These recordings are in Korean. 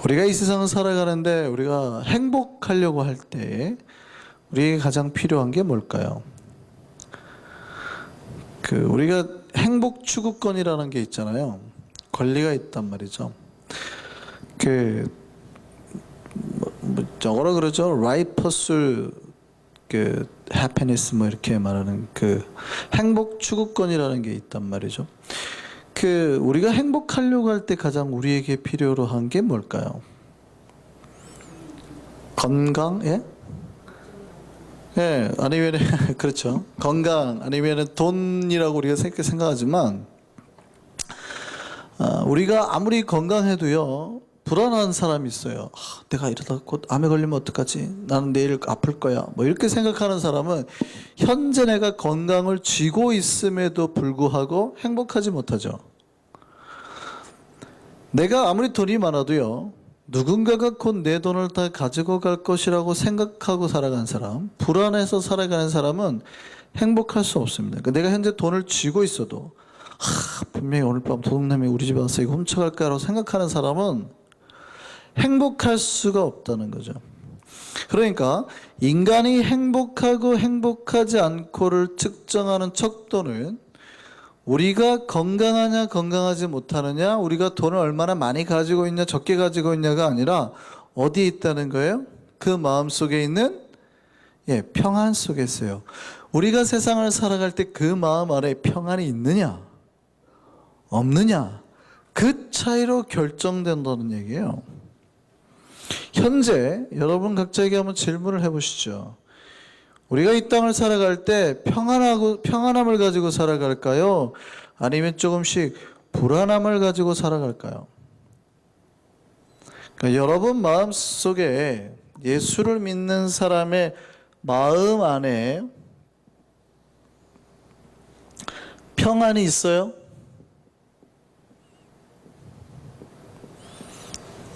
우리가 이 세상을 살아가는데 우리가 행복하려고 할 때 우리에게 가장 필요한 게 뭘까요? 우리가 행복 추구권이라는 게 있잖아요. 권리가 있단 말이죠. 영어로 그러죠. Right pursuit, happiness 이렇게 말하는 행복 추구권이라는 게 있단 말이죠. 우리가 행복하려고 할 때 가장 우리에게 필요로 한 게 뭘까요? 건강? 예? 예, 아니면, 그렇죠. 건강, 아니면 돈이라고 우리가 생각하지만, 우리가 아무리 건강해도요, 불안한 사람이 있어요. 내가 이러다가 곧 암에 걸리면 어떡하지? 나는 내일 아플 거야. 이렇게 생각하는 사람은 현재 내가 건강을 쥐고 있음에도 불구하고 행복하지 못하죠. 내가 아무리 돈이 많아도요, 누군가가 곧 내 돈을 다 가지고 갈 것이라고 생각하고 살아가는 사람, 불안해서 살아가는 사람은 행복할 수 없습니다. 내가 현재 돈을 쥐고 있어도 분명히 오늘 밤 도둑놈이 우리 집에 와서 이거 훔쳐갈까라고 생각하는 사람은 행복할 수가 없다는 거죠. 그러니까 인간이 행복하고 행복하지 않고를 측정하는 척도는 우리가 건강하냐 건강하지 못하느냐, 우리가 돈을 얼마나 많이 가지고 있냐 적게 가지고 있냐가 아니라 어디에 있다는 거예요? 그 마음 속에 있는 평안 속에 있어요. 우리가 세상을 살아갈 때 그 마음 안에 평안이 있느냐 없느냐, 그 차이로 결정된다는 얘기예요. 현재 여러분 각자에게 한번 질문을 해보시죠. 우리가 이 땅을 살아갈 때 평안함을 가지고 살아갈까요? 아니면 조금씩 불안함을 가지고 살아갈까요? 그러니까 여러분 마음 속에, 예수를 믿는 사람의 마음 안에 평안이 있어요?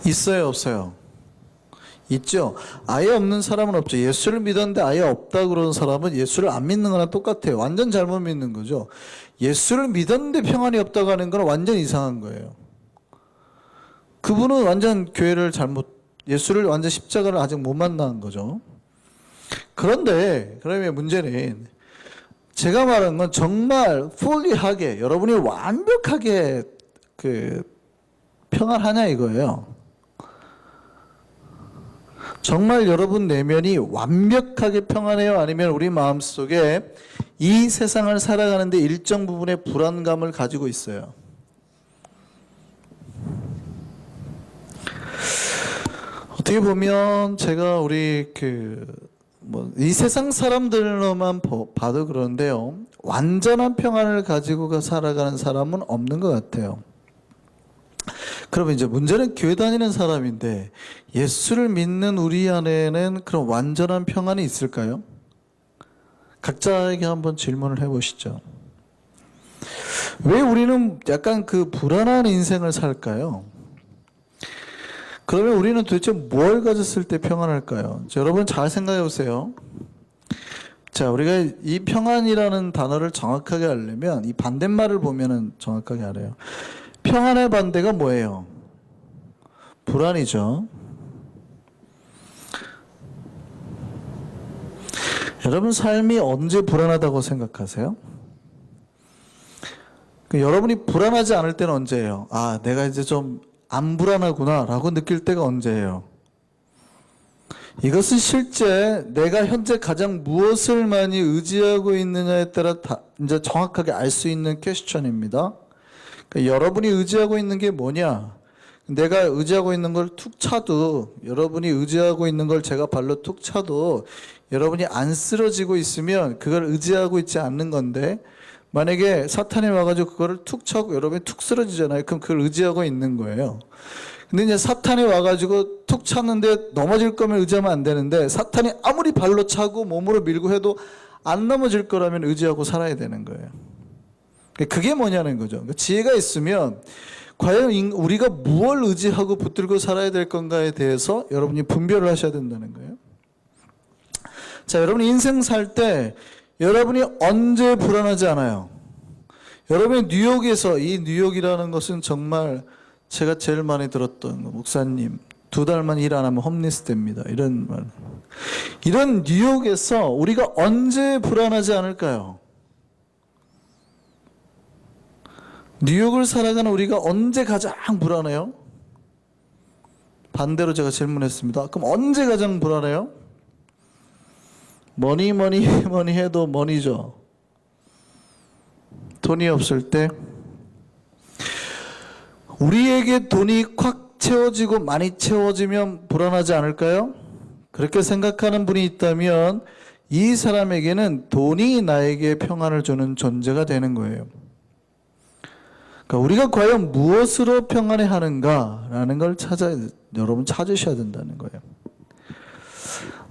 있어요, 없어요? 있죠. 아예 없는 사람은 없죠. 예수를 믿었는데 아예 없다 그러는 사람은 예수를 안 믿는 거랑 똑같아요. 완전 잘못 믿는 거죠. 예수를 믿었는데 평안이 없다고 하는 건 완전 이상한 거예요. 그분은 완전 예수를 완전 십자가를 아직 못 만난 거죠. 그런데 그러면 문제는, 제가 말한 건 정말 fully하게, 여러분이 완벽하게 평안하냐 이거예요. 정말 여러분 내면이 완벽하게 평안해요? 아니면 우리 마음속에 이 세상을 살아가는데 일정 부분의 불안감을 가지고 있어요? 어떻게 보면 제가 이 세상 사람들로만 봐도 그런데요, 완전한 평안을 가지고 살아가는 사람은 없는 것 같아요. 그러면 이제 문제는 교회 다니는 사람인데 예수를 믿는 우리 안에는 그런 완전한 평안이 있을까요? 각자에게 한번 질문을 해보시죠. 왜 우리는 약간 불안한 인생을 살까요? 그러면 우리는 도대체 뭘 가졌을 때 평안할까요? 여러분 잘 생각해 보세요. 자, 우리가 이 평안이라는 단어를 정확하게 알려면 이 반대말을 보면은 정확하게 알아요. 평안의 반대가 뭐예요? 불안이죠. 여러분 삶이 언제 불안하다고 생각하세요? 여러분이 불안하지 않을 때는 언제예요? 내가 이제 좀 안 불안하구나 라고 느낄 때가 언제예요? 이것은 실제 내가 현재 가장 무엇을 많이 의지하고 있느냐에 따라 이제 정확하게 알 수 있는 퀘스천입니다. 여러분이 의지하고 있는 게 뭐냐? 내가 의지하고 있는 걸 툭 차도, 여러분이 의지하고 있는 걸 제가 발로 툭 차도 여러분이 안 쓰러지고 있으면 그걸 의지하고 있지 않는 건데, 만약에 사탄이 와가지고 그거를 툭 차고 여러분이 툭 쓰러지잖아요. 그럼 그걸 의지하고 있는 거예요. 근데 이제 사탄이 와가지고 툭 찼는데 넘어질 거면 의지하면 안 되는데, 사탄이 아무리 발로 차고 몸으로 밀고 해도 안 넘어질 거라면 의지하고 살아야 되는 거예요. 그게 뭐냐는 거죠. 지혜가 있으면 과연 우리가 무엇을 의지하고 붙들고 살아야 될 건가에 대해서 여러분이 분별을 하셔야 된다는 거예요. 자, 여러분이 인생 살 때 여러분이 언제 불안하지 않아요? 여러분이 뉴욕에서, 이 뉴욕이라는 것은 정말 제가 제일 많이 들었던 거, 목사님, 2달만 일 안 하면 홈리스 됩니다. 이런 말. 이런 뉴욕에서 우리가 언제 불안하지 않을까요? 뉴욕을 살아가는 우리가 언제 가장 불안해요? 반대로 제가 질문했습니다. 그럼 언제 가장 불안해요? 뭐니 해도 머니죠. 돈이 없을 때. 우리에게 돈이 콱 채워지고 많이 채워지면 불안하지 않을까요? 그렇게 생각하는 분이 있다면 이 사람에게는 돈이 나에게 평안을 주는 존재가 되는 거예요. 그러니까 우리가 과연 무엇으로 평안해 하는가라는 걸 여러분 찾으셔야 된다는 거예요.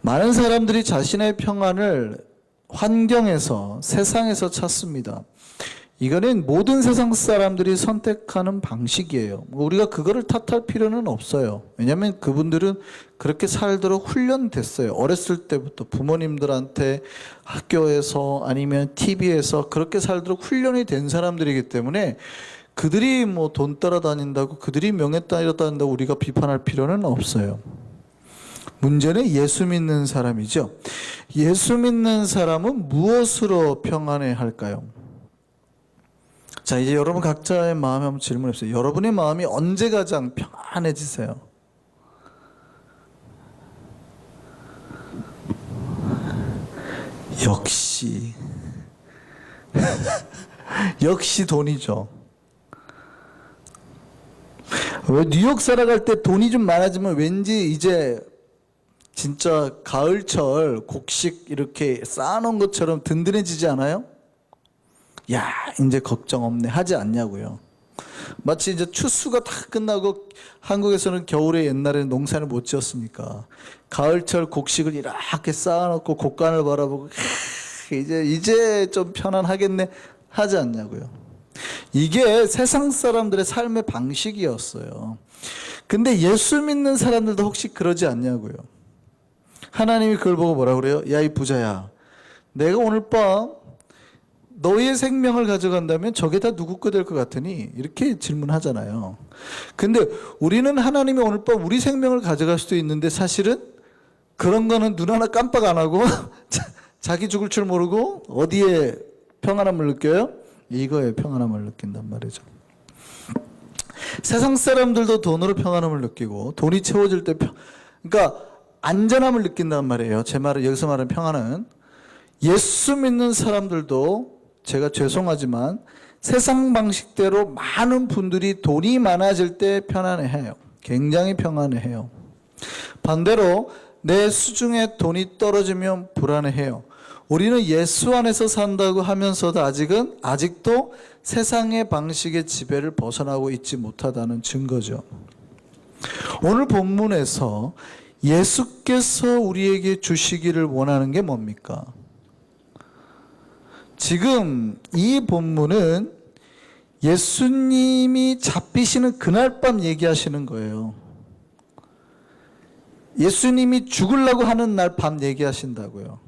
많은 사람들이 자신의 평안을 환경에서, 세상에서 찾습니다. 이거는 모든 세상 사람들이 선택하는 방식이에요. 우리가 그거를 탓할 필요는 없어요. 왜냐하면 그분들은 그렇게 살도록 훈련됐어요. 어렸을 때부터 부모님들한테, 학교에서 아니면 TV에서 그렇게 살도록 훈련이 된 사람들이기 때문에 그들이 뭐 돈 따라다닌다고, 그들이 명예 따라다닌다고 우리가 비판할 필요는 없어요. 문제는 예수 믿는 사람이죠. 예수 믿는 사람은 무엇으로 평안해 할까요? 자, 이제 여러분 각자의 마음에 한번 질문해 보세요. 여러분의 마음이 언제 가장 평안해지세요? 역시 역시 돈이죠. 왜 뉴욕 살아갈 때 돈이 좀 많아지면 왠지 이제 진짜 가을철 곡식 이렇게 쌓아놓은 것처럼 든든해지지 않아요? 야, 이제 걱정 없네 하지 않냐고요. 마치 이제 추수가 다 끝나고, 한국에서는 겨울에 옛날에는 농사를 못 지었으니까 가을철 곡식을 이렇게 쌓아놓고 곡간을 바라보고 이제 좀 편안하겠네 하지 않냐고요. 이게 세상 사람들의 삶의 방식이었어요. 근데 예수 믿는 사람들도 혹시 그러지 않냐고요. 하나님이 그걸 보고 뭐라 그래요? 야, 이 부자야, 내가 오늘 밤 너의 생명을 가져간다면 저게 다 누구 거 될 것 같으니? 이렇게 질문하잖아요. 근데 우리는 하나님이 오늘 밤 우리 생명을 가져갈 수도 있는데 사실은 그런 거는 눈 하나 깜빡 안 하고 자기 죽을 줄 모르고 어디에 평안함을 느껴요? 이거에 평안함을 느낀단 말이죠. 세상 사람들도 돈으로 평안함을 느끼고 돈이 채워질 때 그러니까 안전함을 느낀단 말이에요. 제 말은, 여기서 말하는 평안은 예수 믿는 사람들도, 제가 죄송하지만 세상 방식대로 많은 분들이 돈이 많아질 때 편안해해요. 굉장히 편안해해요. 반대로 내 수중에 돈이 떨어지면 불안해해요. 우리는 예수 안에서 산다고 하면서도 아직도 세상의 방식의 지배를 벗어나고 있지 못하다는 증거죠. 오늘 본문에서 예수께서 우리에게 주시기를 원하는 게 뭡니까? 지금 이 본문은 예수님이 잡히시는 그날 밤 얘기하시는 거예요. 예수님이 죽으려고 하는 날 밤 얘기하신다고요.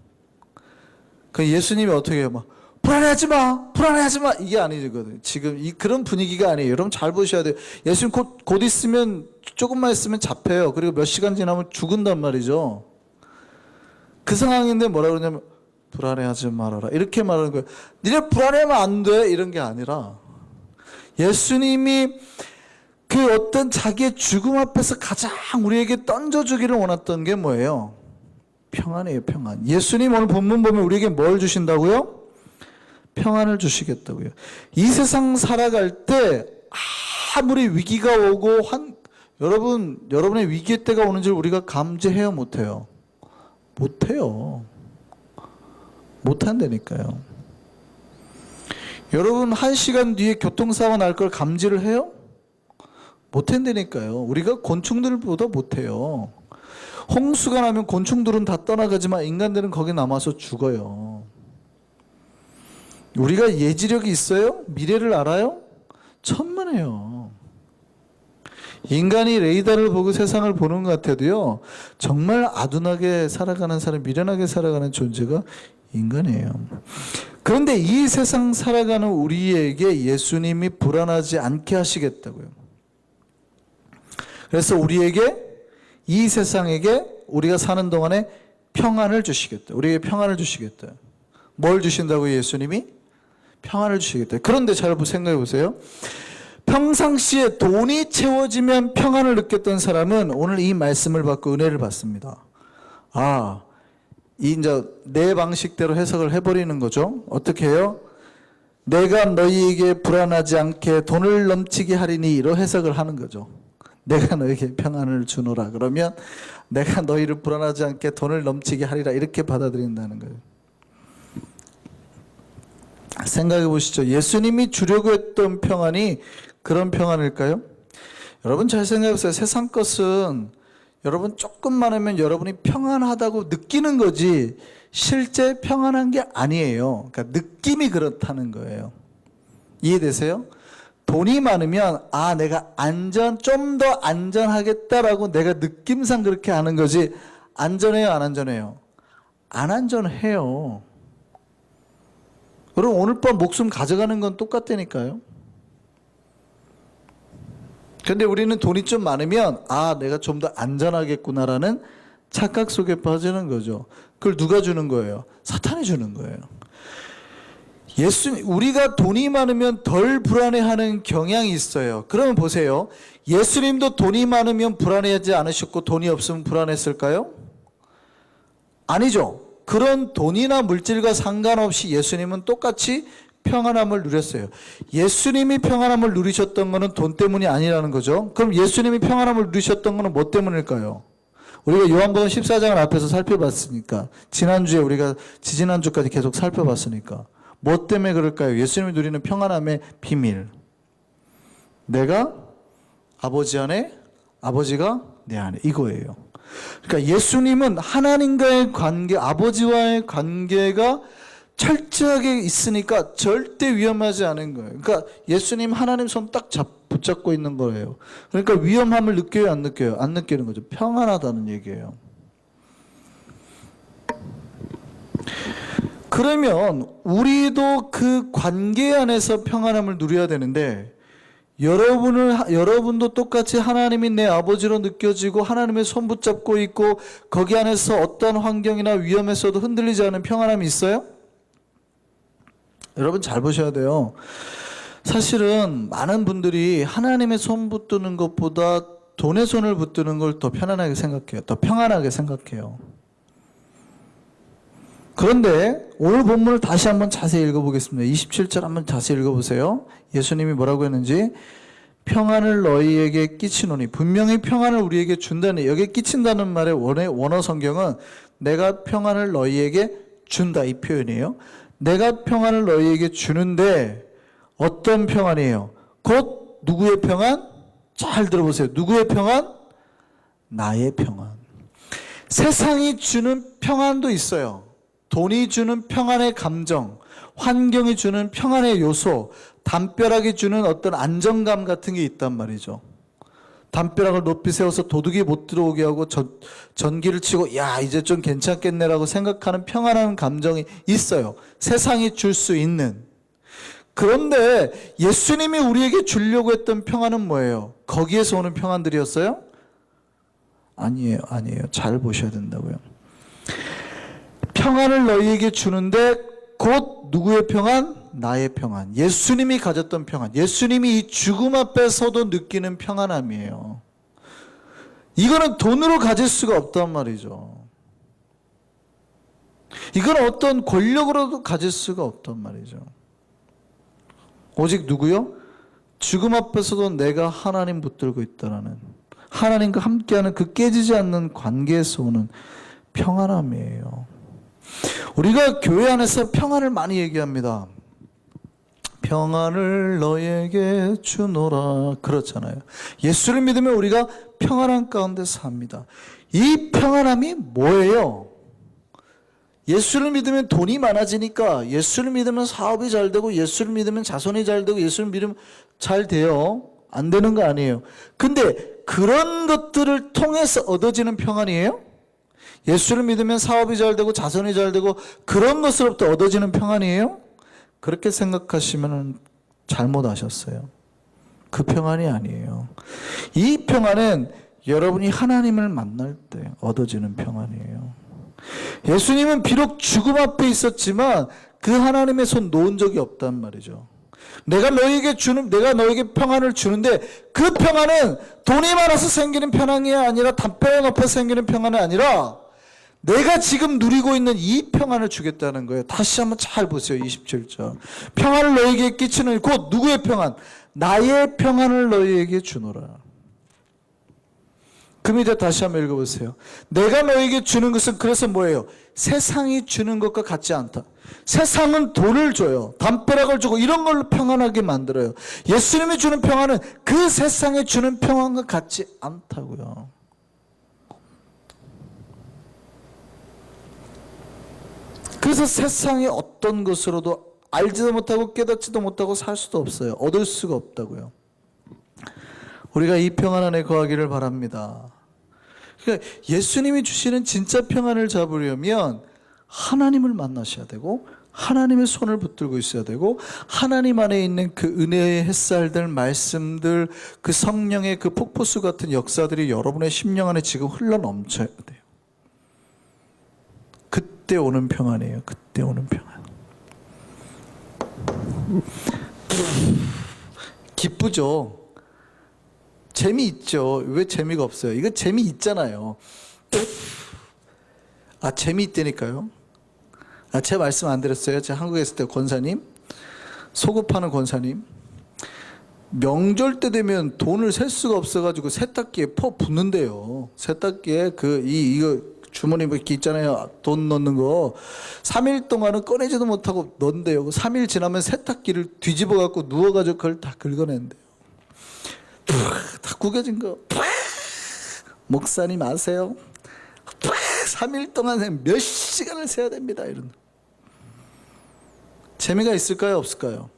그 예수님이 어떻게 해요? 막 불안해하지 마 이게 아니거든요. 지금 그런 분위기가 아니에요. 여러분 잘 보셔야 돼요. 예수님 곧 있으면, 조금만 있으면 잡혀요. 그리고 몇 시간 지나면 죽은단 말이죠. 그 상황인데 뭐라 그러냐면 불안해하지 말아라 이렇게 말하는 거예요. 니네 불안해하면 안 돼 이런 게 아니라, 예수님이 그 어떤 자기의 죽음 앞에서 가장 우리에게 던져주기를 원했던 게 뭐예요? 평안이에요. 평안. 예수님 오늘 본문 보면 우리에게 뭘 주신다고요? 평안을 주시겠다고요. 이 세상 살아갈 때 아무리 위기가 오고 여러분의 위기의 때가 오는 줄 우리가 감지해요? 못해요? 못해요. 못한다니까요. 여러분 1시간 뒤에 교통사고 날 걸 감지를 해요? 못한다니까요. 우리가 곤충들보다 못해요. 홍수가 나면 곤충들은 다 떠나가지만 인간들은 거기 남아서 죽어요. 우리가 예지력이 있어요? 미래를 알아요? 천만에요. 인간이 레이더를 보고 세상을 보는 것 같아도요, 정말 아둔하게 살아가는 사람, 미련하게 살아가는 존재가 인간이에요. 그런데 이 세상 살아가는 우리에게 예수님이 불안하지 않게 하시겠다고요. 그래서 우리에게 이 세상에게 우리가 사는 동안에 평안을 주시겠다. 우리에게 평안을 주시겠다. 뭘 주신다고 예수님이? 평안을 주시겠다. 그런데 잘 생각해 보세요. 평상시에 돈이 채워지면 평안을 느꼈던 사람은 오늘 이 말씀을 받고 은혜를 받습니다. 이제 내 방식대로 해석을 해버리는 거죠. 어떻게 해요? 내가 너희에게 불안하지 않게 돈을 넘치게 하리니 이로 해석을 하는 거죠. 내가 너희에게 평안을 주노라. 그러면 내가 너희를 불안하지 않게 돈을 넘치게 하리라. 이렇게 받아들인다는 거예요. 생각해 보시죠. 예수님이 주려고 했던 평안이 그런 평안일까요? 여러분 잘 생각해 보세요. 세상 것은 여러분 조금만 하면 여러분이 평안하다고 느끼는 거지 실제 평안한 게 아니에요. 그러니까 느낌이 그렇다는 거예요. 이해되세요? 돈이 많으면 내가 좀 더 안전하겠다라고 내가 느낌상 그렇게 하는 거지 안전해요, 안 안전해요? 안 안전해요. 여러분 오늘 밤 목숨 가져가는 건 똑같다니까요. 근데 우리는 돈이 좀 많으면 내가 좀 더 안전하겠구나라는 착각 속에 빠지는 거죠. 그걸 누가 주는 거예요? 사탄이 주는 거예요. 우리가 돈이 많으면 덜 불안해하는 경향이 있어요. 그러면 보세요. 예수님도 돈이 많으면 불안해하지 않으셨고 돈이 없으면 불안했을까요? 아니죠. 그런 돈이나 물질과 상관없이 예수님은 똑같이 평안함을 누렸어요. 예수님이 평안함을 누리셨던 것은 돈 때문이 아니라는 거죠. 그럼 예수님이 평안함을 누리셨던 것은 뭐 때문일까요? 우리가 요한복음 14장을 앞에서 살펴봤으니까, 지지난주까지 계속 살펴봤으니까 뭐 때문에 그럴까요? 예수님이 누리는 평안함의 비밀. 내가 아버지 안에, 아버지가 내 안에, 이거예요. 그러니까 예수님은 하나님과의 관계, 아버지와의 관계가 철저하게 있으니까 절대 위험하지 않은 거예요. 그러니까 예수님 하나님 손 딱 붙잡고 있는 거예요. 그러니까 위험함을 느껴요, 안 느껴요? 안 느끼는 거죠. 평안하다는 얘기예요. 그러면 우리도 그 관계 안에서 평안함을 누려야 되는데 여러분도 똑같이 하나님이 내 아버지로 느껴지고 하나님의 손 붙잡고 있고 거기 안에서 어떤 환경이나 위험에서도 흔들리지 않은 평안함이 있어요? 여러분 잘 보셔야 돼요. 사실은 많은 분들이 하나님의 손 붙드는 것보다 돈의 손을 붙드는 걸 더 편안하게 생각해요. 더 평안하게 생각해요. 그런데 오늘 본문을 다시 한번 자세히 읽어보겠습니다. 27절 한번 자세히 읽어보세요. 예수님이 뭐라고 했는지. 평안을 너희에게 끼치노니. 분명히 평안을 우리에게 준다는, 여기 끼친다는 말의 원어 성경은 내가 평안을 너희에게 준다, 이 표현이에요. 내가 평안을 너희에게 주는데 어떤 평안이에요? 곧 누구의 평안? 잘 들어보세요. 누구의 평안? 나의 평안. 세상이 주는 평안도 있어요. 돈이 주는 평안의 감정, 환경이 주는 평안의 요소, 담벼락이 주는 어떤 안정감 같은 게 있단 말이죠. 담벼락을 높이 세워서 도둑이 못 들어오게 하고 전기를 치고 이제 좀 괜찮겠네라고 생각하는 평안한 감정이 있어요. 세상이 줄 수 있는. 그런데 예수님이 우리에게 주려고 했던 평안은 뭐예요? 거기에서 오는 평안들이었어요? 아니에요. 잘 보셔야 된다고요. 평안을 너희에게 주는데 곧 누구의 평안? 나의 평안. 예수님이 가졌던 평안. 예수님이 이 죽음 앞에서도 느끼는 평안함이에요. 이거는 돈으로 가질 수가 없단 말이죠. 이건 어떤 권력으로도 가질 수가 없단 말이죠. 오직 누구요? 죽음 앞에서도 내가 하나님 붙들고 있다라는, 하나님과 함께하는 그 깨지지 않는 관계에서 오는 평안함이에요. 우리가 교회 안에서 평안을 많이 얘기합니다. 평안을 너에게 주노라 그렇잖아요. 예수를 믿으면 우리가 평안한 가운데 삽니다. 이 평안함이 뭐예요? 예수를 믿으면 돈이 많아지니까, 예수를 믿으면 사업이 잘 되고, 예수를 믿으면 자손이 잘 되고, 예수를 믿으면 잘 돼요. 안 되는 거 아니에요. 근데 그런 것들을 통해서 얻어지는 평안이에요? 예수를 믿으면 사업이 잘 되고 자손이 잘 되고 그런 것으로부터 얻어지는 평안이에요? 그렇게 생각하시면 잘못하셨어요. 그 평안이 아니에요. 이 평안은 여러분이 하나님을 만날 때 얻어지는 평안이에요. 예수님은 비록 죽음 앞에 있었지만 그 하나님의 손 놓은 적이 없단 말이죠. 내가 너에게 평안을 주는데 그 평안은 돈이 많아서 생기는 평안이 아니라 담배가 높아서 생기는 평안이 아니라 내가 지금 누리고 있는 이 평안을 주겠다는 거예요. 다시 한번 잘 보세요. 27절. 평안을 너에게 끼치는 곧 누구의 평안? 나의 평안을 너희에게 주노라. 그 밑에 다시 한번 읽어보세요. 내가 너에게 주는 것은 그래서 뭐예요? 세상이 주는 것과 같지 않다. 세상은 돈을 줘요. 담벼락을 주고 이런 걸로 평안하게 만들어요. 예수님이 주는 평안은 그 세상에 주는 평안과 같지 않다고요. 그래서 세상의 어떤 것으로도 알지도 못하고 깨닫지도 못하고 살 수도 없어요. 얻을 수가 없다고요. 우리가 이 평안 안에 거하기를 바랍니다. 그러니까 예수님이 주시는 진짜 평안을 잡으려면 하나님을 만나셔야 되고 하나님의 손을 붙들고 있어야 되고 하나님 안에 있는 그 은혜의 햇살들, 말씀들, 그 성령의 그 폭포수 같은 역사들이 여러분의 심령 안에 지금 흘러넘쳐야 돼요. 그때 오는 평안이에요. 그때 오는 평안. 기쁘죠? 재미있죠? 왜 재미가 없어요? 이거 재미있잖아요. 재미있다니까요. 제 말씀 안 들었어요? 제가 한국에 있을 때 권사님, 소급하는 권사님, 명절 때 되면 돈을 셀 수가 없어가지고 세탁기에 퍼 붓는데요. 세탁기에 이거 주머니 뭐 이렇게 있잖아요. 돈 넣는 거. 3일 동안은 꺼내지도 못하고 넣는데요. 3일 지나면 세탁기를 뒤집어 갖고 누워가지고 그걸 다 긁어낸대요. 다 구겨진 거. 목사님 아세요? 3일 동안 몇 시간을 세야 됩니다. 이런. 재미가 있을까요? 없을까요?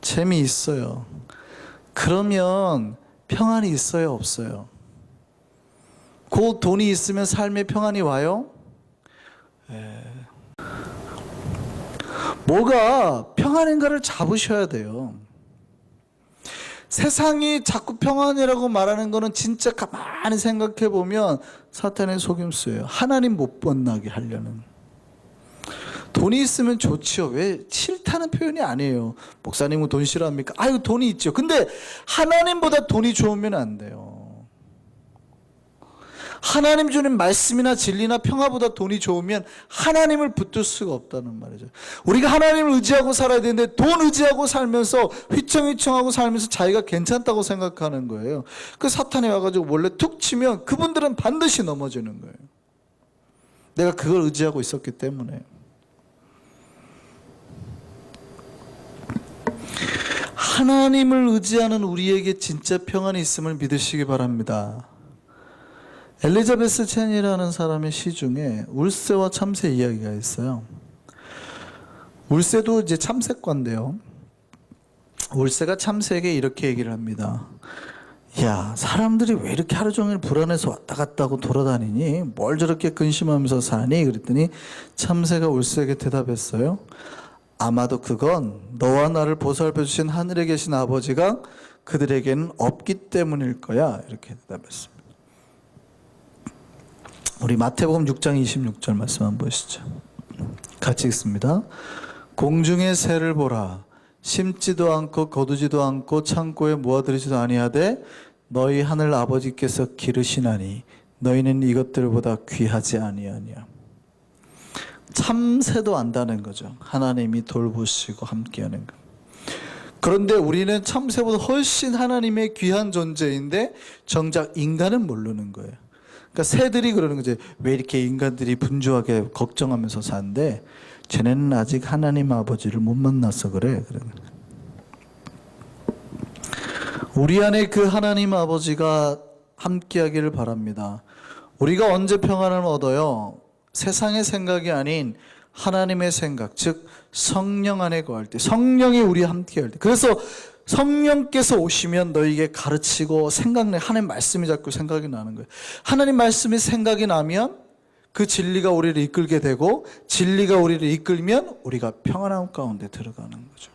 재미있어요. 그러면 평안이 있어요? 없어요? 그 돈이 있으면 삶의 평안이 와요? 뭐가 평안인가를 잡으셔야 돼요. 세상이 자꾸 평안이라고 말하는 거는 진짜 가만히 생각해 보면 사탄의 속임수예요. 하나님 못 만나게 하려는. 돈이 있으면 좋지요. 왜? 싫다는 표현이 아니에요. 목사님은 돈 싫어합니까? 아유, 돈이 있죠. 근데 하나님보다 돈이 좋으면 안 돼요. 하나님 주는 말씀이나 진리나 평화보다 돈이 좋으면 하나님을 붙들 수가 없다는 말이죠. 우리가 하나님을 의지하고 살아야 되는데 돈 의지하고 살면서 휘청휘청하고 살면서 자기가 괜찮다고 생각하는 거예요. 그 사탄이 와가지고 원래 툭 치면 그분들은 반드시 넘어지는 거예요. 내가 그걸 의지하고 있었기 때문에. 하나님을 의지하는 우리에게 진짜 평안이 있음을 믿으시기 바랍니다. 엘리자베스 첸이라는 사람의 시 중에 울세와 참새 이야기가 있어요. 울세도 이제 참새과인데요. 울세가 참새에게 이렇게 얘기를 합니다. 야, 사람들이 왜 이렇게 하루 종일 불안해서 왔다 갔다 하고 돌아다니니? 뭘 저렇게 근심하면서 사니? 그랬더니 참새가 울세에게 대답했어요. 아마도 그건 너와 나를 보살펴 주신 하늘에 계신 아버지가 그들에게는 없기 때문일 거야. 이렇게 대답했습니다. 우리 마태복음 6장 26절 말씀 한번 보시죠. 같이 읽습니다. 공중의 새를 보라. 심지도 않고 거두지도 않고 창고에 모아들이지도 아니하되 너희 하늘 아버지께서 기르시나니 너희는 이것들보다 귀하지 아니하냐. 참새도 안다는 거죠. 하나님이 돌보시고 함께하는 것. 그런데 우리는 참새보다 훨씬 하나님의 귀한 존재인데 정작 인간은 모르는 거예요. 그러니까 새들이 그러는 거지. 왜 이렇게 인간들이 분주하게 걱정하면서 사는데 쟤네는 아직 하나님 아버지를 못 만나서 그래. 우리 안에 그 하나님 아버지가 함께하기를 바랍니다. 우리가 언제 평안을 얻어요? 세상의 생각이 아닌 하나님의 생각, 즉 성령 안에 거할 때, 성령이 우리 함께할 때. 그래서 성령께서 오시면 너에게 가르치고 생각내. 하나님 말씀이 자꾸 생각이 나는 거예요. 하나님 말씀이 생각이 나면 그 진리가 우리를 이끌게 되고 진리가 우리를 이끌면 우리가 평안함 가운데 들어가는 거죠.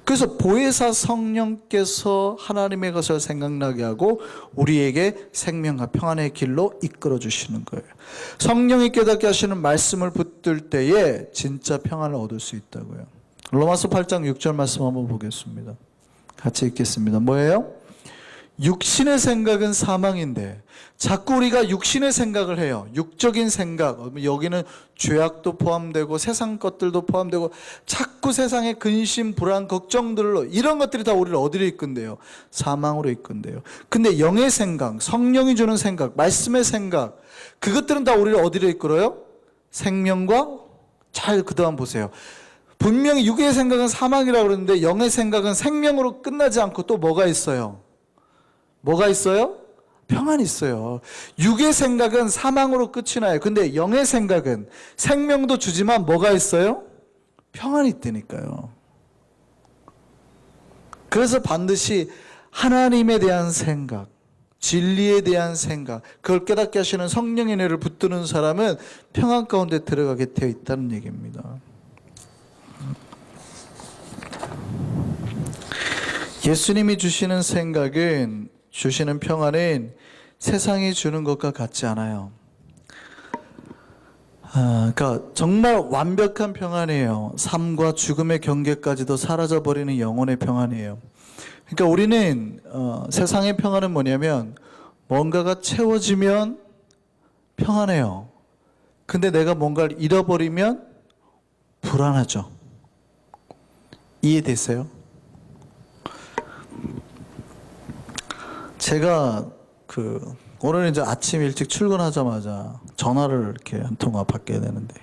그래서 보혜사 성령께서 하나님의 것을 생각나게 하고 우리에게 생명과 평안의 길로 이끌어 주시는 거예요. 성령이 깨닫게 하시는 말씀을 붙들 때에 진짜 평안을 얻을 수 있다고요. 로마서 8장 6절 말씀 한번 보겠습니다. 같이 읽겠습니다. 뭐예요? 육신의 생각은 사망인데 자꾸 우리가 육신의 생각을 해요. 육적인 생각, 여기는 죄악도 포함되고 세상 것들도 포함되고 자꾸 세상의 근심, 불안, 걱정들로 이런 것들이 다 우리를 어디로 이끈대요? 사망으로 이끈대요. 근데 영의 생각, 성령이 주는 생각, 말씀의 생각, 그것들은 다 우리를 어디로 이끌어요? 생명과, 잘 그 다음 보세요. 분명히 육의 생각은 사망이라고 그러는데 영의 생각은 생명으로 끝나지 않고 또 뭐가 있어요? 뭐가 있어요? 평안이 있어요. 육의 생각은 사망으로 끝이 나요. 근데 영의 생각은 생명도 주지만 뭐가 있어요? 평안이 있다니까요. 그래서 반드시 하나님에 대한 생각, 진리에 대한 생각, 그걸 깨닫게 하시는 성령의 은혜를 붙드는 사람은 평안 가운데 들어가게 되어 있다는 얘기입니다. 예수님이 주시는 생각은, 주시는 평안은 세상이 주는 것과 같지 않아요. 그러니까 정말 완벽한 평안이에요. 삶과 죽음의 경계까지도 사라져버리는 영혼의 평안이에요. 그러니까 우리는 세상의 평안은 뭐냐면 뭔가가 채워지면 평안해요. 근데 내가 뭔가를 잃어버리면 불안하죠. 이해되세요? 제가 오늘 이제 아침 일찍 출근하자마자 전화를 이렇게 한 통화 받게 되는데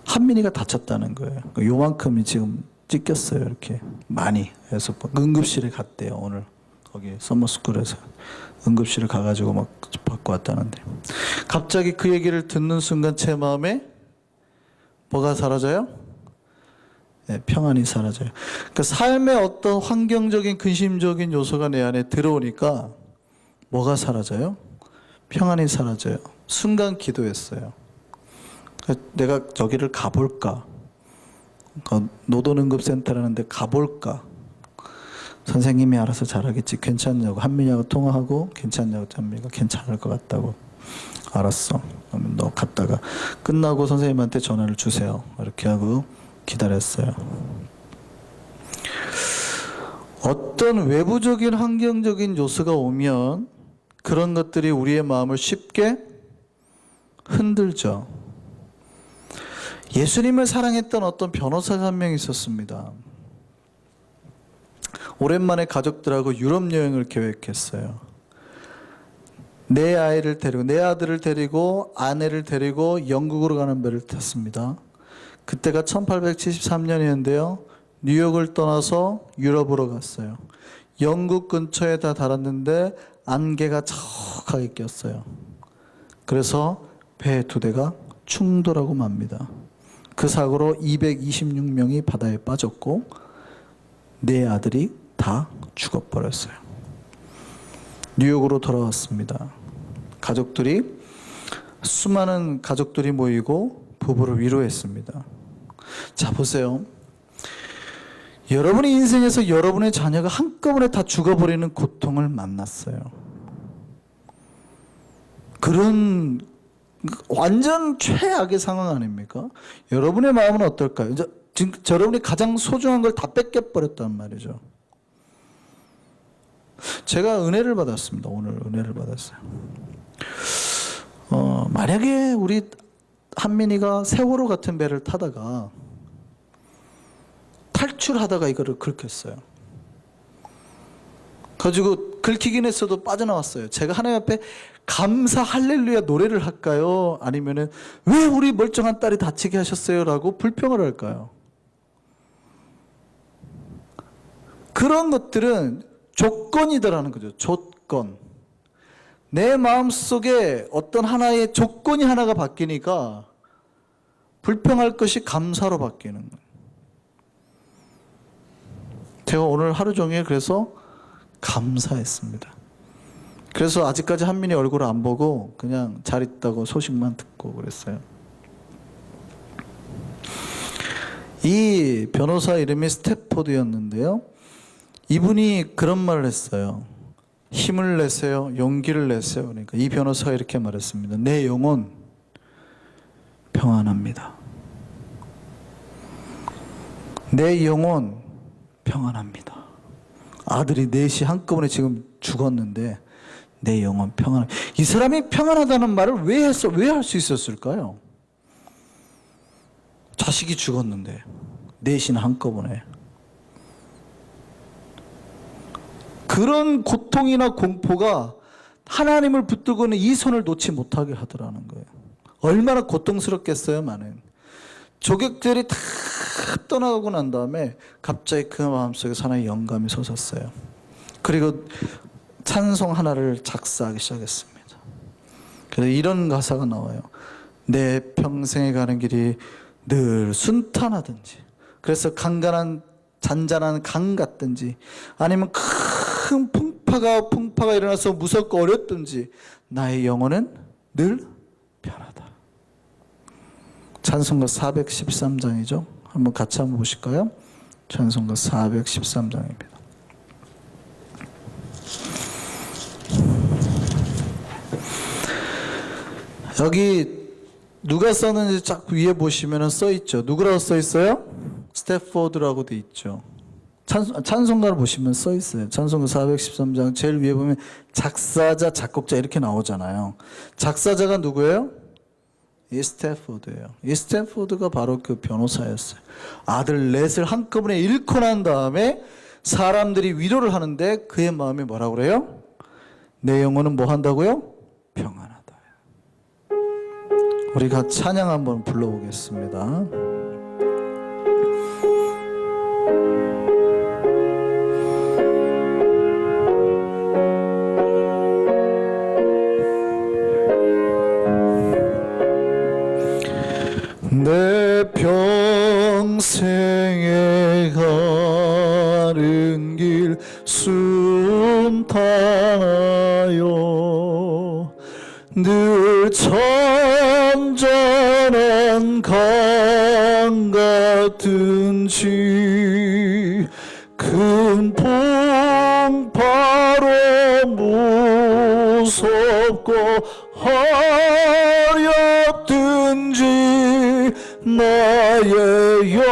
한민이가 다쳤다는 거예요. 요만큼이 지금 찢겼어요. 이렇게 많이. 그래서 응급실에 갔대요. 오늘 거기 서머스쿨에서 응급실에 가가지고 막 받고 왔다는데 갑자기 그 얘기를 듣는 순간 제 마음에 뭐가 사라져요? 네, 평안이 사라져요. 그러니까 삶의 어떤 환경적인 근심적인 요소가 내 안에 들어오니까 뭐가 사라져요? 평안이 사라져요. 순간 기도했어요. 내가 저기를 가볼까? 노동응급센터라는 데 가볼까? 선생님이 알아서 잘하겠지. 괜찮냐고. 한민이하고 통화하고 괜찮냐고. 한민이가 괜찮을 것 같다고. 알았어. 그러면 너 갔다가 끝나고 선생님한테 전화를 주세요. 이렇게 하고 기다렸어요. 어떤 외부적인 환경적인 요소가 오면 그런 것들이 우리의 마음을 쉽게 흔들죠. 예수님을 사랑했던 어떤 변호사가 한 명 있었습니다. 오랜만에 가족들하고 유럽 여행을 계획했어요. 내 아들을 데리고 아내를 데리고 영국으로 가는 배를 탔습니다. 그때가 1873년이었는데요. 뉴욕을 떠나서 유럽으로 갔어요. 영국 근처에 다 달았는데 안개가 척하게 꼈어요. 그래서 배 2대가 충돌하고 맙니다. 그 사고로 226명이 바다에 빠졌고 4아들이 다 죽어버렸어요. 뉴욕으로 돌아왔습니다. 수많은 가족들이 모이고 부부를 위로했습니다. 자, 보세요. 여러분의 인생에서 여러분의 자녀가 한꺼번에 다 죽어버리는 고통을 만났어요. 그런 완전 최악의 상황 아닙니까? 여러분의 마음은 어떨까요? 이제 지금 여러분이 가장 소중한 걸 다 뺏겨버렸단 말이죠. 제가 은혜를 받았습니다. 오늘 은혜를 받았어요. 만약에 우리 한민이가 세월호 같은 배를 타다가 탈출하다가 이거를 긁혔어요. 가지고 긁히긴 했어도 빠져나왔어요. 제가 하나님 앞에 감사 할렐루야 노래를 할까요? 아니면은 왜 우리 멀쩡한 딸이 다치게 하셨어요? 라고 불평을 할까요? 그런 것들은 조건이더라는 거죠. 조건. 내 마음속에 어떤 하나의 조건이 하나가 바뀌니까 불평할 것이 감사로 바뀌는 거예요. 제가 오늘 하루 종일 그래서 감사했습니다. 그래서 아직까지 한민이 얼굴을 안 보고 그냥 잘 있다고 소식만 듣고 그랬어요. 이 변호사 이름이 스태포드였는데요. 이분이 그런 말을 했어요. 힘을 내세요. 용기를 내세요. 그러니까 이 변호사가 이렇게 말했습니다. 내 영혼 평안합니다. 내 영혼 평안합니다. 아들이 넷이 한꺼번에 지금 죽었는데 내 영혼 평안. 이 사람이 평안하다는 말을 왜 할 수 있었을까요? 자식이 죽었는데 넷이나 한꺼번에. 그런 고통이나 공포가 하나님을 붙들고는 이 손을 놓지 못하게 하더라는 거예요. 얼마나 고통스럽겠어요, 많은. 조객들이 다 떠나가고 난 다음에 갑자기 그 마음속에 하나의 영감이 솟았어요. 그리고 찬송 하나를 작사하기 시작했습니다. 그래서 이런 가사가 나와요. 내 평생에 가는 길이 늘 순탄하든지, 그래서 간간한 잔잔한 강 같든지, 아니면 큰 풍파가 일어나서 무섭고 어렵든지 나의 영혼은 늘 편하다. 찬송가 413장이죠. 한번 같이 한번 보실까요? 찬송가 413장입니다. 여기 누가 썼는지 쫙 위에 보시면 써 있죠. 누구라고 써 있어요? 스태포드라고 돼 있죠. 찬송가를 보시면 써 있어요. 찬송가 413장 제일 위에 보면 작사자, 작곡자 이렇게 나오잖아요. 작사자가 누구예요? 이 스태포드예요. 이 스태포드가 바로 그 변호사였어요. 아들 넷을 한꺼번에 잃고 난 다음에 사람들이 위로를 하는데 그의 마음이 뭐라고 그래요? 내 영혼은 뭐 한다고요? 평안하다. 우리가 찬양 한번 불러보겠습니다. 내 평생에 가는 길 순탄하여 늘 잔잔한 강 같은지 큰 풍파로 무섭고 어렵든지 나의 영혼이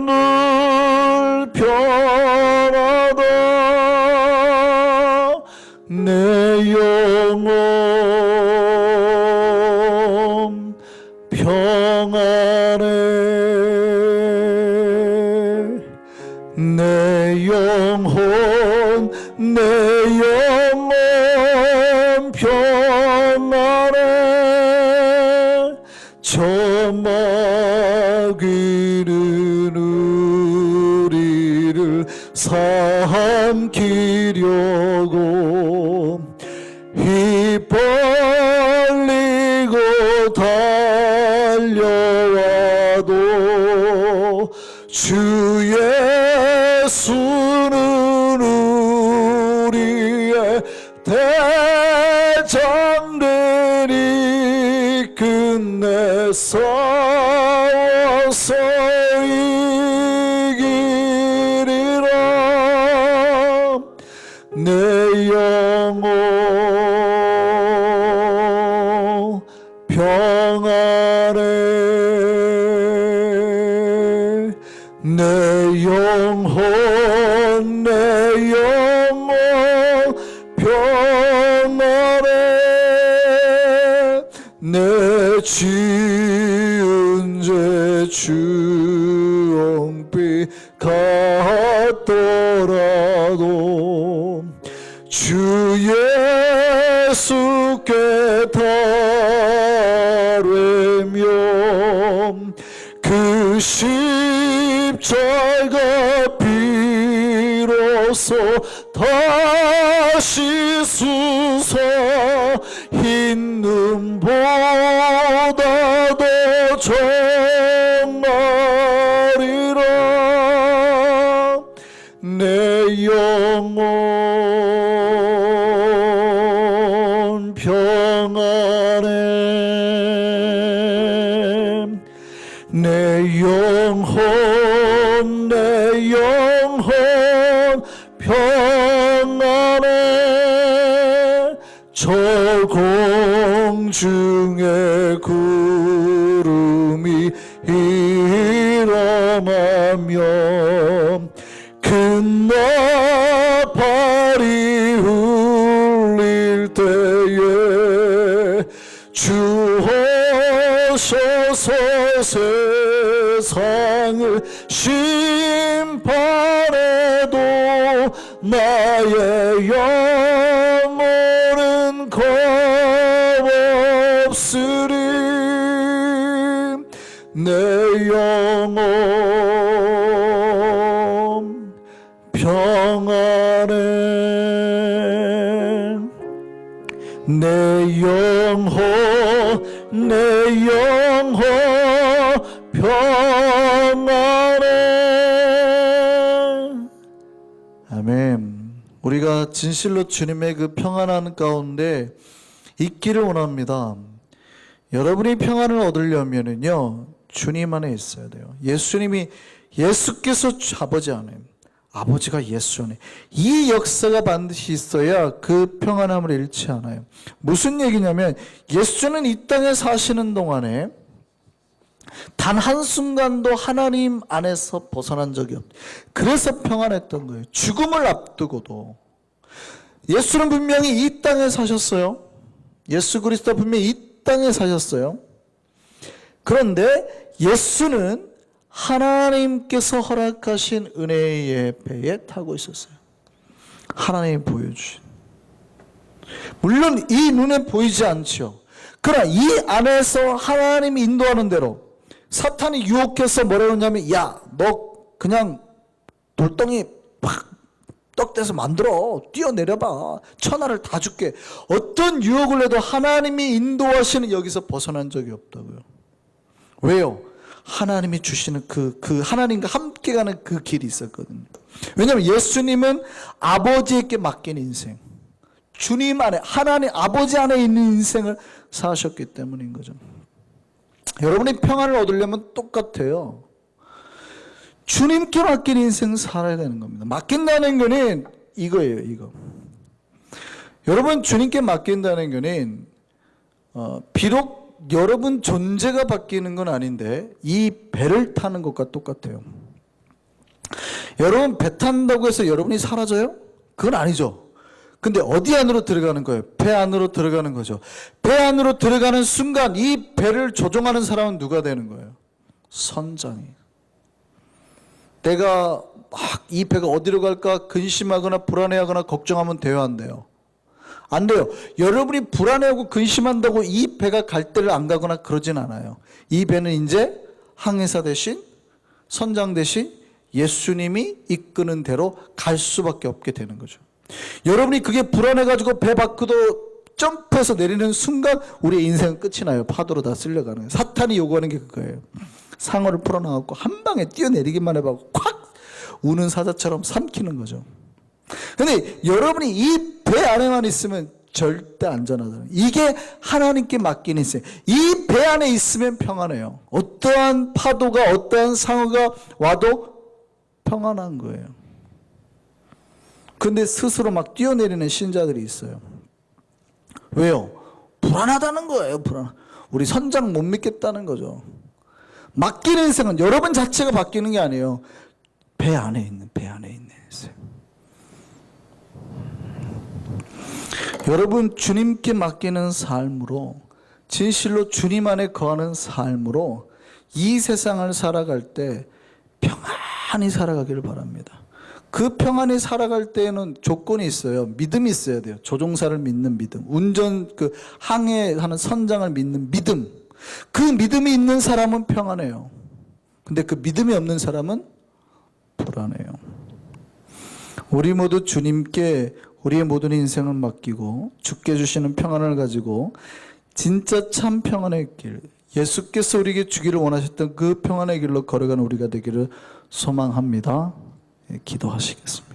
늘 편하다. 내 영혼 평안해. 내 영혼 평안해. 저마귀는 우리를 삼키려고 입 벌리고 달려와도 주 예수는 우리의 대장되니 끝내 싸워서 이기리라. 내 영혼 평안해. 내 영혼 평안해. 내 지은 죄 주홍빛 같더라도 주 예수께 달으면 그 십자가 비로소 다시 쑤서 흰 눈보다 더 정말이라. 내 영혼 평안해. 저 공중에 구름이 일어나며 큰 나팔이 울릴 때에 주 오소서 세상을 심판해도 나의 영혼은 겁없으리. 내 영혼 평안해. 내 영혼 평안해. 아멘. 우리가 진실로 주님의 그 평안한 가운데 있기를 원합니다. 여러분이 평안을 얻으려면은요, 주님 안에 있어야 돼요. 예수께서 아버지 안에, 아버지가 예수 안에, 이 역사가 반드시 있어야 그 평안함을 잃지 않아요. 무슨 얘기냐면, 예수는 이 땅에 사시는 동안에 단 한순간도 하나님 안에서 벗어난 적이 없어요. 그래서 평안했던 거예요. 죽음을 앞두고도. 예수는 분명히 이 땅에 사셨어요. 예수 그리스도 분명히 이 땅에 사셨어요. 그런데 예수는 하나님께서 허락하신 은혜의 배에 타고 있었어요. 하나님이 보여주신. 물론 이 눈에 보이지 않죠. 그러나 이 안에서 하나님이 인도하는 대로 사탄이 유혹해서 뭐라고 하냐면, 야, 너 그냥 돌덩이 팍 떡대서 만들어, 뛰어내려봐, 천하를 다 줄게. 어떤 유혹을 해도 하나님이 인도하시는 여기서 벗어난 적이 없다고요. 왜요? 하나님이 주시는 그 하나님과 함께 가는 그 길이 있었거든요. 왜냐하면 예수님은 아버지에게 맡긴 인생, 주님 안에, 하나님 아버지 안에 있는 인생을 사셨기 때문인 거죠. 여러분이 평안을 얻으려면 똑같아요. 주님께 맡긴 인생을 살아야 되는 겁니다. 맡긴다는 거는 이거예요, 이거. 여러분, 주님께 맡긴다는 거는 비록 여러분 존재가 바뀌는 건 아닌데 이 배를 타는 것과 똑같아요. 여러분, 배 탄다고 해서 여러분이 사라져요? 그건 아니죠. 근데 어디 안으로 들어가는 거예요? 배 안으로 들어가는 거죠. 배 안으로 들어가는 순간 이 배를 조종하는 사람은 누가 되는 거예요? 선장이. 내가 막 이 배가 어디로 갈까 근심하거나 불안해하거나 걱정하면 돼요, 안 돼요? 안 돼요. 여러분이 불안해하고 근심한다고 이 배가 갈 데를 안 가거나 그러진 않아요. 이 배는 이제 항해사 대신, 선장 대신 예수님이 이끄는 대로 갈 수밖에 없게 되는 거죠. 여러분이 그게 불안해가지고 배 밖으로 점프해서 내리는 순간 우리의 인생은 끝이 나요. 파도로 다 쓸려가는 거예요. 사탄이 요구하는 게 그거예요. 상어를 풀어나갖고 한 방에 뛰어내리기만 해봐 콱 우는 사자처럼 삼키는 거죠. 근데 여러분이 이 배 안에만 있으면 절대 안전하잖아요. 이게 하나님께 맡긴 인생. 이 배 안에 있으면 평안해요. 어떠한 파도가, 어떠한 상어가 와도 평안한 거예요. 근데 스스로 막 뛰어내리는 신자들이 있어요. 왜요? 불안하다는 거예요. 우리 선장 못 믿겠다는 거죠. 맡기는 인생은 여러분 자체가 바뀌는 게 아니에요. 배 안에 있는 인생. 여러분, 주님께 맡기는 삶으로, 진실로 주님 안에 거하는 삶으로 이 세상을 살아갈 때 평안히 살아가기를 바랍니다. 그 평안히 살아갈 때에는 조건이 있어요. 믿음이 있어야 돼요. 조종사를 믿는 믿음, 항해하는 선장을 믿는 믿음. 그 믿음이 있는 사람은 평안해요. 근데 그 믿음이 없는 사람은 불안해요. 우리 모두 주님께 우리의 모든 인생을 맡기고 주께 주시는 평안을 가지고 진짜 참 평안의 길, 예수께서 우리에게 주기를 원하셨던 그 평안의 길로 걸어가는 우리가 되기를 소망합니다. 기도하시겠습니다.